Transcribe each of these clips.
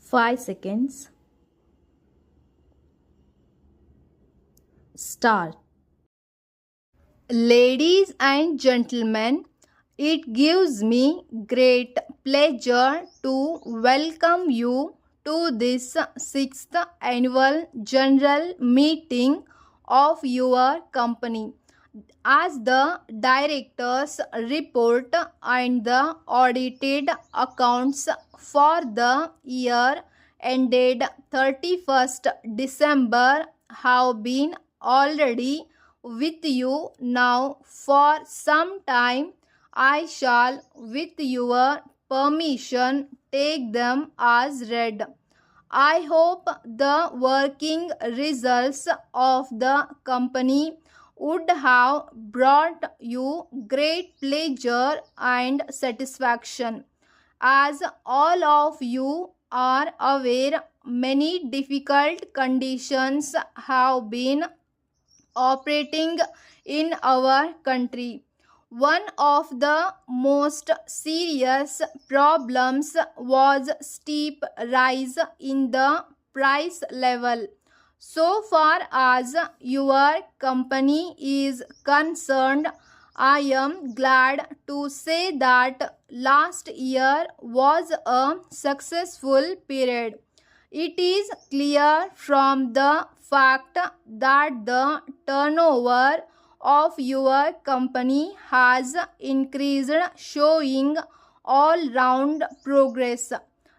5 seconds. Start. Ladies and gentlemen, it gives me great pleasure to welcome you to this 6th annual general meeting of your company. As the director's report and the audited accounts for the year ended 31st December have been already with you now for some time, I shall, with your permission, take them as read. I hope the working results of the company would have brought you great pleasure and satisfaction. As all of you are aware, many difficult conditions have been operating in our country. One of the most serious problems was steep rise in the price level. So far as your company is concerned, I am glad to say that last year was a successful period. It is clear from the fact that the turnover of your company has increased, showing all round progress.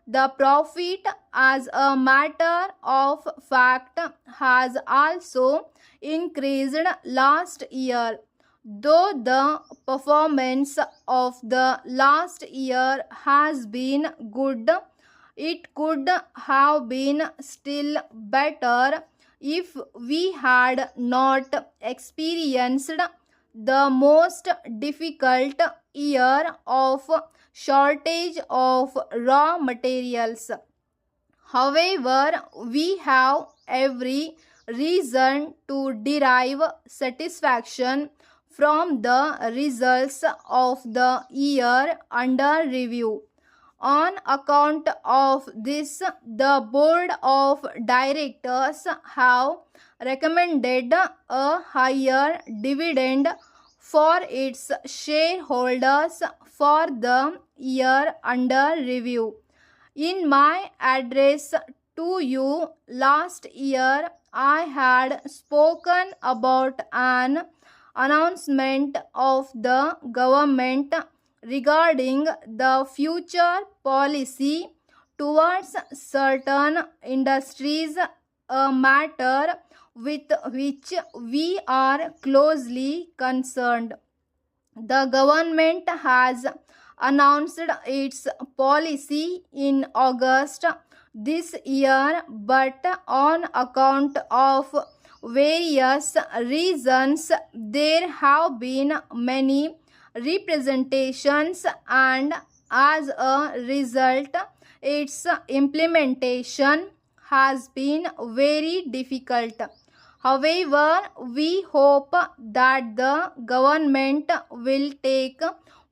The profit, as a matter of fact, has also increased last year. Though the performance of the last year has been good, it could have been still better if we had not experienced the most difficult year of shortage of raw materials. However, we have every reason to derive satisfaction from the results of the year under review. On account of this, the board of directors have recommended a higher dividend for its shareholders for the year under review. In my address to you last year, I had spoken about an announcement of the government regarding the future policy towards certain industries, a matter with which we are closely concerned. The government has announced its policy in August this year, but on account of various reasons, there have been many representations, and as a result, its implementation has been very difficult. However, we hope that the government will take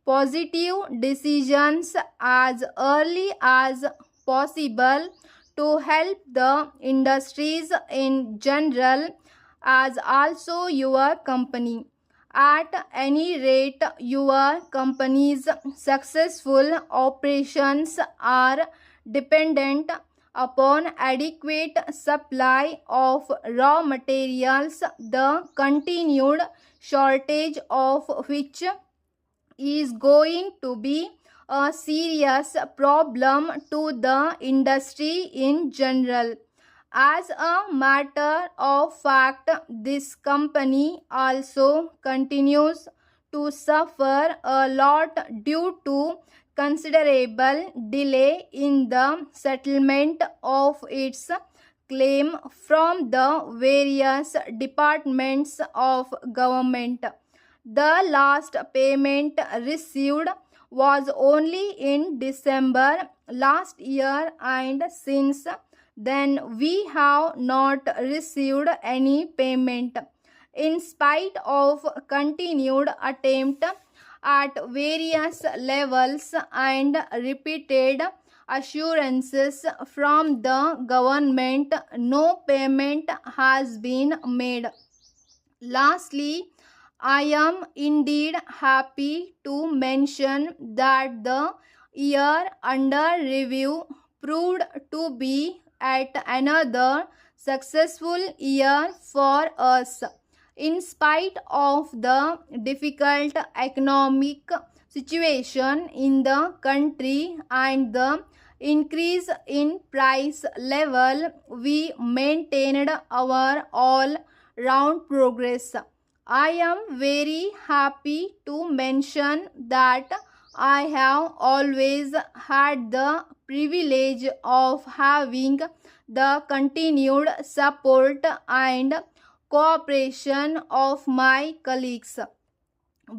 positive decisions as early as possible to help the industries in general, as also your company. At any rate, your company's successful operations are dependent upon adequate supply of raw materials, the continued shortage of which is going to be a serious problem to the industry in general. As a matter of fact, this company also continues to suffer a lot due to considerable delay in the settlement of its claim from the various departments of government. The last payment received was only in December last year, and since then we have not received any payment. In spite of continued attempt at various levels and repeated assurances from the government, no payment has been made. Lastly, I am indeed happy to mention that the year under review proved to be at another successful year for us. In spite of the difficult economic situation in the country and the increase in price level, we maintained our all round progress. I am very happy to mention that I have always had the privilege of having the continued support and cooperation of my colleagues.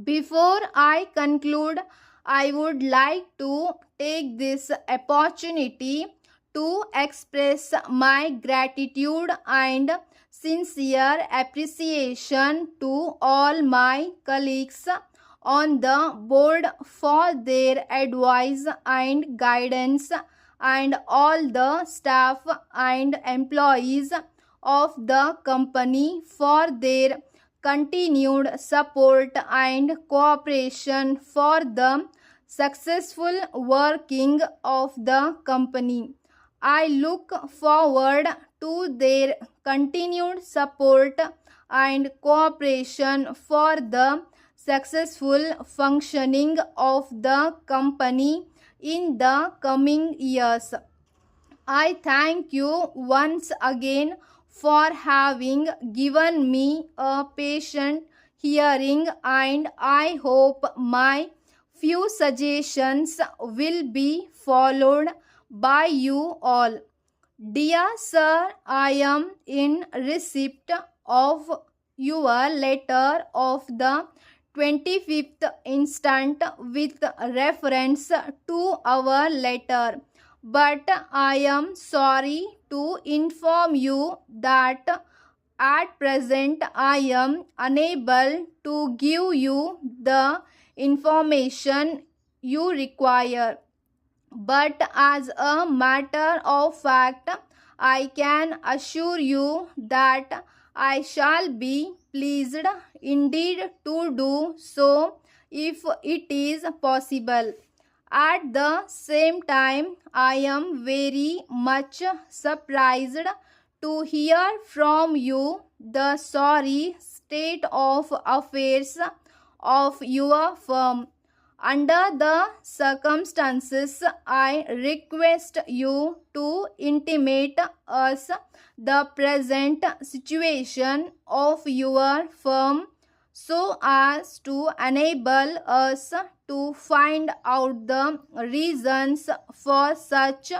Before I conclude, I would like to take this opportunity to express my gratitude and sincere appreciation to all my colleagues on the board for their advice and guidance, and all the staff and employees of the company for their continued support and cooperation for the successful working of the company. I look forward to their continued support and cooperation for the successful functioning of the company in the coming years. I thank you once again for having given me a patient hearing, and I hope my few suggestions will be followed by you all. Dear Sir, I am in receipt of your letter of the 25th instant with reference to our letter, but I am sorry to inform you that at present I am unable to give you the information you require. But as a matter of fact, I can assure you that I shall be pleased indeed to do so if it is possible. At the same time, I am very much surprised to hear from you the sorry state of affairs of your firm. Under the circumstances, I request you to intimate us the present situation of your firm so as to enable us to find out the reasons for such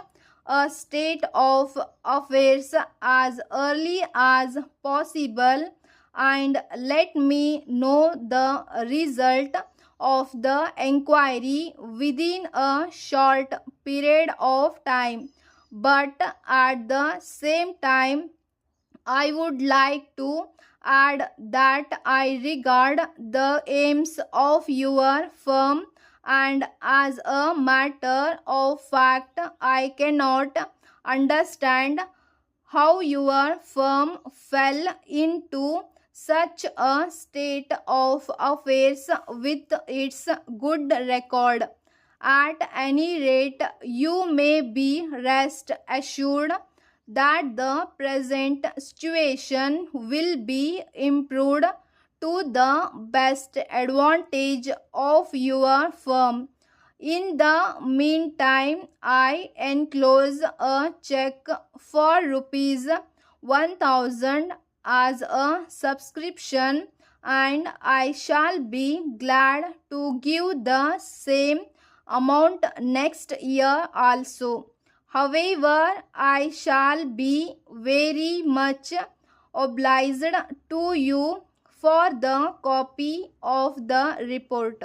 a state of affairs as early as possible, and let me know the result of the inquiry within a short period of time. But at the same time, I would like to add that I regard the aims of your firm, and as a matter of fact, I cannot understand how your firm fell into such a state of affairs with its good record. At any rate, you may be rest assured that the present situation will be improved to the best advantage of your firm. In the meantime, I enclose a check for rupees 1000 as a subscription, and I shall be glad to give the same amount next year also. However, I shall be very much obliged to you for the copy of the report.